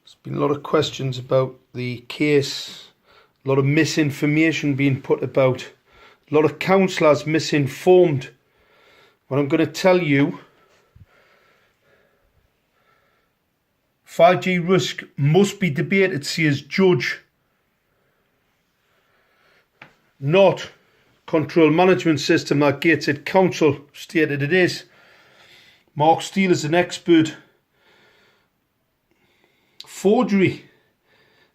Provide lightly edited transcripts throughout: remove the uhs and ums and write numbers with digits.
There's been a lot of questions about the case, a lot of misinformation being put about, a lot of counsellors misinformed. What I'm going to tell you, 5G risk must be debated, says judge, not control management system that Gateshead Council stated it is. Mark Steele is an expert. Forgery.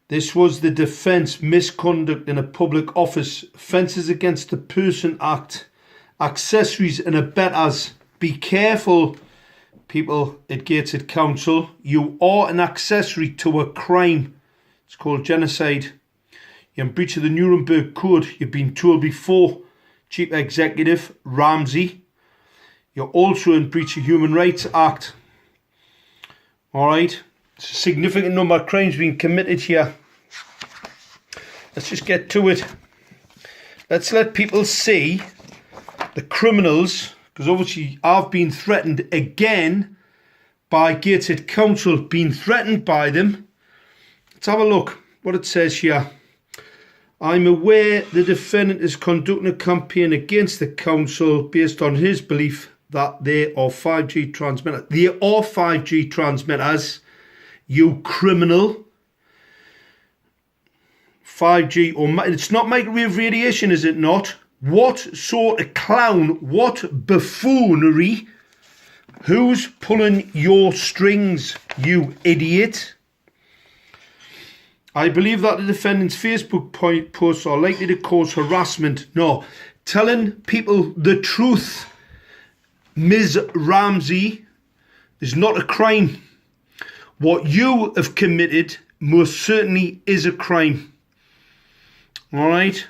This was the defence. Misconduct in a public office. Offences against the Person Act. Accessories and abettors. Be careful, people at Gateshead Council. You are an accessory to a crime. It's called genocide. You're in breach of the Nuremberg Code. You've been told before. Chief Executive Ramsey. You're also in breach of Human Rights Act. Alright. It's a significant number of crimes being committed here. Let's just get to it. Let's let people see the criminals, because obviously I've been threatened again by Gateshead Council, been threatened by them. Let's have a look what it says here. I'm aware the defendant is conducting a campaign against the council based on his belief that they are 5G transmitters. They are 5G transmitters, you criminal. 5G, or it's not microwave radiation, is it not? What sort of clown, what buffoonery? Who's pulling your strings, you idiot? I believe that the defendant's Facebook posts are likely to cause harassment. No, telling people the truth, Ms. Ramsey, is not a crime. What you have committed most certainly is a crime. Alright?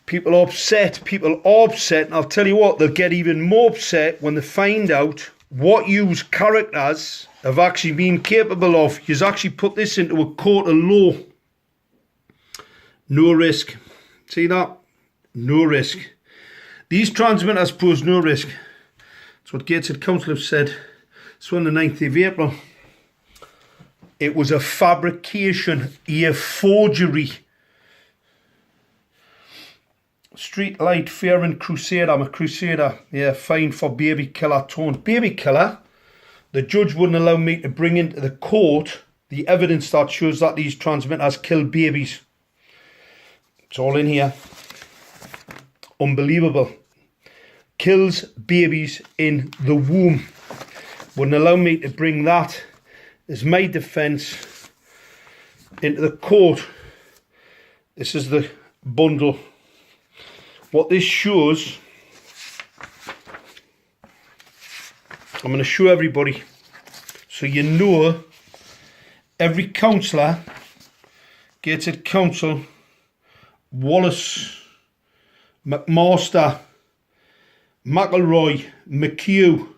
People are upset. People are upset. And I'll tell you what, they'll get even more upset when they find out what you's characters have actually been capable of. You've actually put this into a court of law. No risk. See that? No risk. These transmitters pose no risk. That's what Gateshead Council have said. So on the 9th of April, it was a fabrication, a forgery. Street light, fear and crusader. I'm a crusader. Yeah, fine for baby killer taunt. Baby killer? The judge wouldn't allow me to bring into the court the evidence that shows that these transmitters kill babies. It's all in here. Unbelievable. Kills babies in the womb. Wouldn't allow me to bring that as my defence into the court. This is the bundle. What this shows, I'm going to show everybody so you know every councillor, Gateshead Council, Wallace, McMaster, McElroy, McHugh,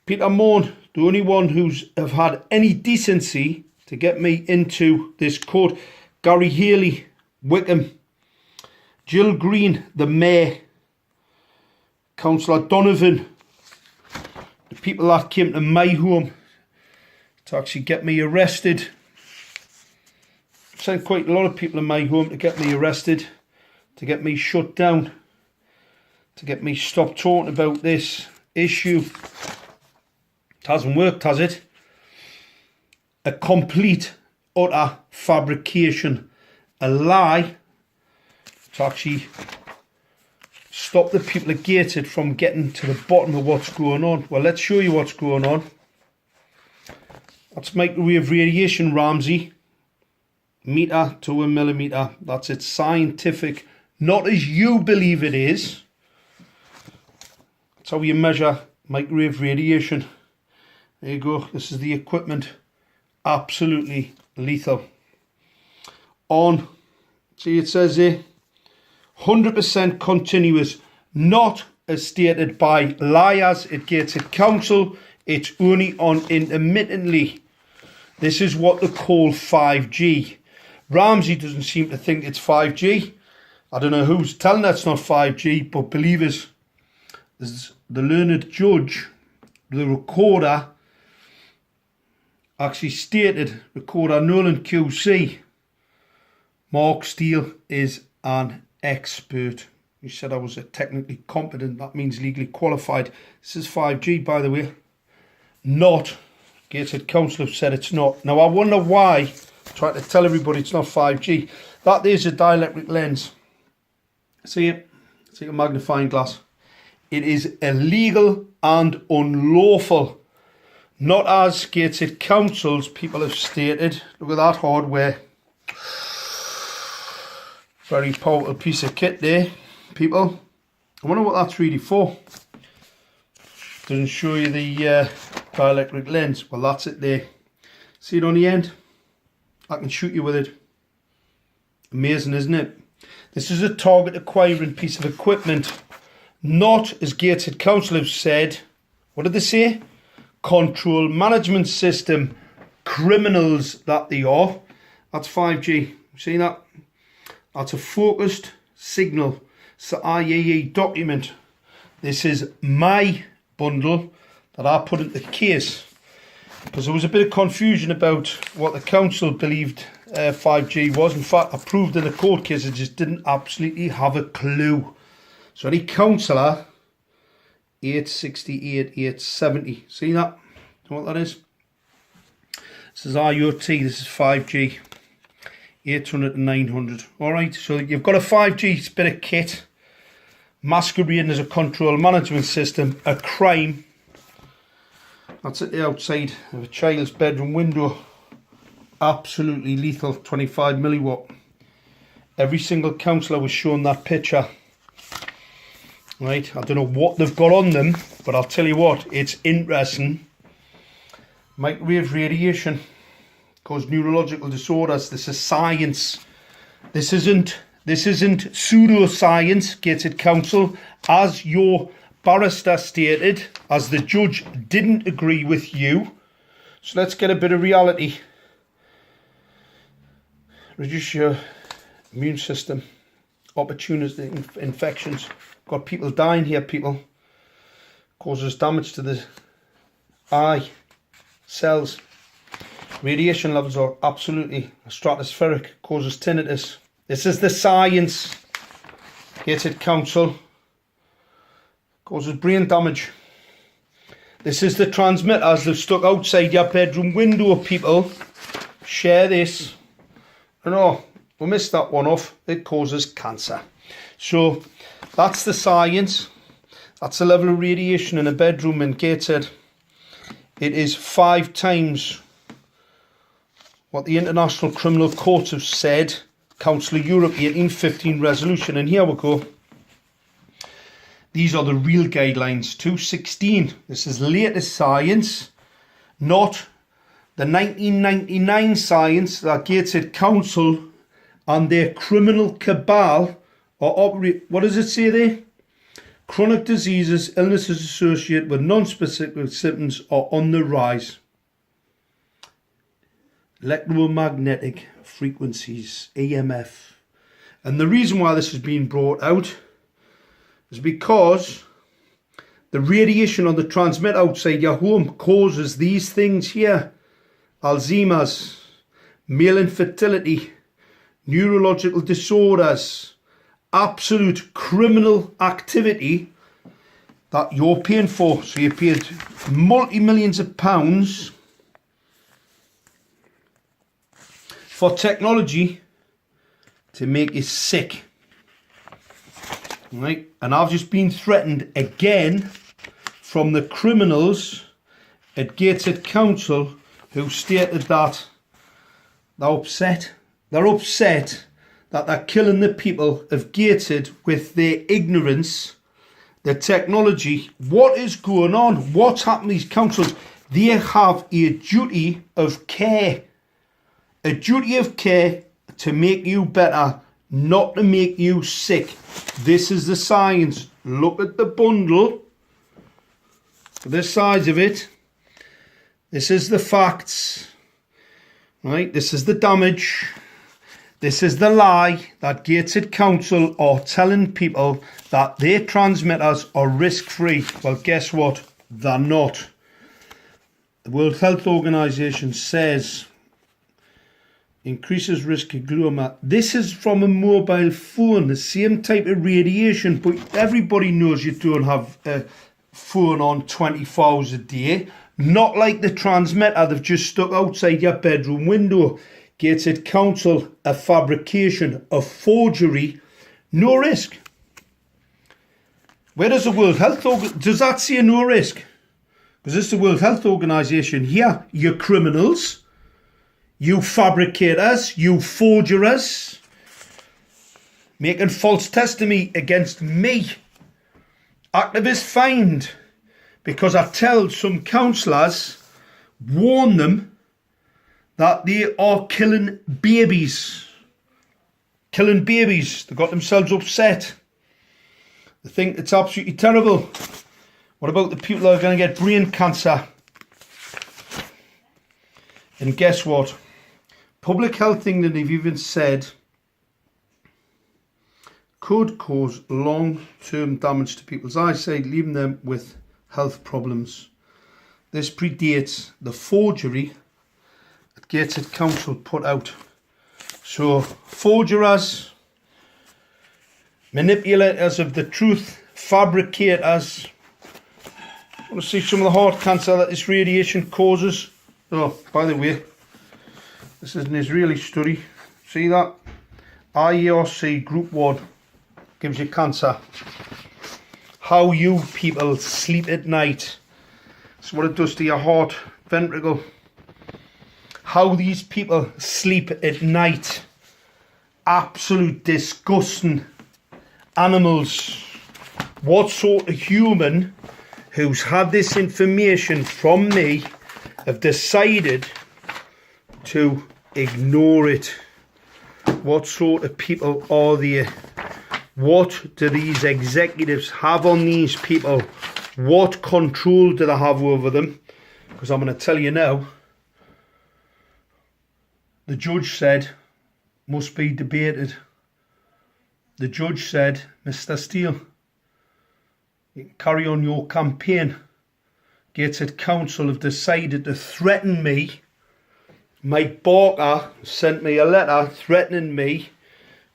Peter Morn, the only one who's have had any decency to get me into this court, Gary Haley, Wickham, Jill Green, the Mayor, Councillor Donovan, the people that came to my home to actually get me arrested. Sent quite a lot of people in my home to get me arrested, to get me shut down, to get me stopped talking about this issue. It hasn't worked, has it? A complete, utter fabrication, a lie to actually stop the people at Gateshead from getting to the bottom of what's going on. Well, let's show you what's going on. That's microwave radiation, Ramsey. Meter to 1 millimetre. That's it, scientific. Not as you believe it is. That's how you measure microwave radiation. There you go. This is the equipment. Absolutely lethal. On. See, it says there, 100% continuous. Not as stated by liars at Gateshead Council. It's only on intermittently. This is what they call 5G. Ramsey doesn't seem to think it's 5G. I don't know who's telling that's not 5G, but believers, there's the learned judge, the recorder, actually stated, Recorder Nolan QC, Mark Steele is an expert. He said I was technically competent. That means legally qualified. This is 5G, by the way. Not. Gated Council have said it's not. Now, I wonder why. I'm trying to tell everybody it's not 5G. That is a dielectric lens. See it? It's like a magnifying glass. It is illegal and unlawful. Not as gated councils people have stated. Look at that hardware. Very powerful piece of kit there, people. I wonder what that's really for. Doesn't show you the dielectric lens. Well, that's it there. See it on the end? I can shoot you with it. Amazing, isn't it? This is a target acquiring piece of equipment. Not, as Gated Council have said, what did they say? Control management system. Criminals that they are. That's 5G. See that? That's a focused signal. It's the IAE document. This is my bundle that I put into the case. Because there was a bit of confusion about what the council believed 5G was. In fact, I proved in the court case I just didn't absolutely have a clue. So any councillor, 868, 870. See that? You know what that is? This is IoT, this is 5G. 800 and 900. Alright, so you've got a 5G bit of kit masquerading as a control management system, a crime. That's at the outside of a child's bedroom window. Absolutely lethal, 25 milliwatt. Every single councillor was shown that picture. Right, I don't know what they've got on them, but I'll tell you what, it's interesting. Microwave radiation cause neurological disorders. This is science. This isn't pseudoscience, Gated Council. As your barrister stated, as the judge didn't agree with you. So let's get a bit of reality. Reduce your immune system. Opportunistic infections. Got people dying here, people. Causes damage to the eye cells. Radiation levels are absolutely stratospheric, causes tinnitus. This is the science. Gated Council. Causes brain damage. This is the transmitters they've stuck outside your bedroom window, people. Share this. No, we missed that one off. It causes cancer. So that's the science. That's the level of radiation in a bedroom in Gateshead. It is 5 times what the International Criminal Courts have said, Council of Europe 1815 resolution. And here we go. These are the real guidelines. 216. This is latest science, not the 1999 science that Gateshead Council and their criminal cabal are operating. What does it say there? Chronic diseases, illnesses associated with non-specific symptoms are on the rise. Electromagnetic frequencies, EMF. And the reason why this is being brought out is because the radiation on the transmitter outside your home causes these things here. Alzheimer's, male infertility, neurological disorders, absolute criminal activity that you're paying for. So you paid multi-millions of pounds for technology to make you sick. Right? And I've just been threatened again from the criminals at Gateshead Council who stated that they're upset. They're upset that they're killing the people of Gateshead with their ignorance, their technology. What is going on? What's happening to these councils? They have a duty of care. A duty of care to make you better, not to make you sick. This is the science. Look at the bundle. The size of it. This is the facts. Right? This is the damage. This is the lie that Gateshead Council are telling people that their transmitters are risk-free. Well, guess what? They're not. The World Health Organization says increases risk of glioblastoma. This is from a mobile phone, the same type of radiation, but everybody knows you don't have a phone on 24 hours a day. Not like the transmitter they've just stuck outside your bedroom window. Gated Council, a fabrication, a forgery, no risk. Where does the World Health Organization, does that say no risk? Because this is the World Health Organization here. You criminals, you fabricators, you forgers, making false testimony against me. Activists fined because I've told some councillors, warn them that they are killing babies. Killing babies. They got themselves upset. They think it's absolutely terrible. What about the people that are going to get brain cancer? And guess what? Public Health England have even said could cause long-term damage to people's eyesight, leaving them with health problems. This predates the forgery that Gated Council put out. So, forgers, manipulators of the truth, fabricators. Want to see some of the heart cancer that this radiation causes? Oh, by the way, this is an Israeli study. See that? IERC Group 1 gives you cancer. How you people sleep at night. That's what it does to your heart ventricle. How these people sleep at night. Absolute disgusting animals. What sort of human who's had this information from me have decided to ignore it? What sort of people are they? What do these executives have on these people? What control do they have over them? Because I'm going to tell you now, the judge said must be debated. The judge said, Mr. Steele, you can carry on your campaign. Gated Council have decided to threaten me. Mike Barker sent me a letter threatening me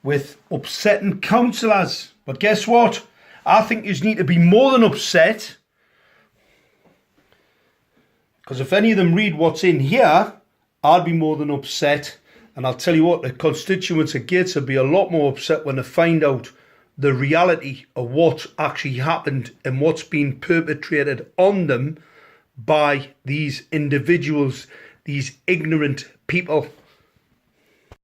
with upsetting councillors. But guess what? I think you need to be more than upset. Because if any of them read what's in here, I'd be more than upset. And I'll tell you what, the constituents of Gates will be a lot more upset when they find out the reality of what actually happened and what's been perpetrated on them by these individuals, these ignorant people.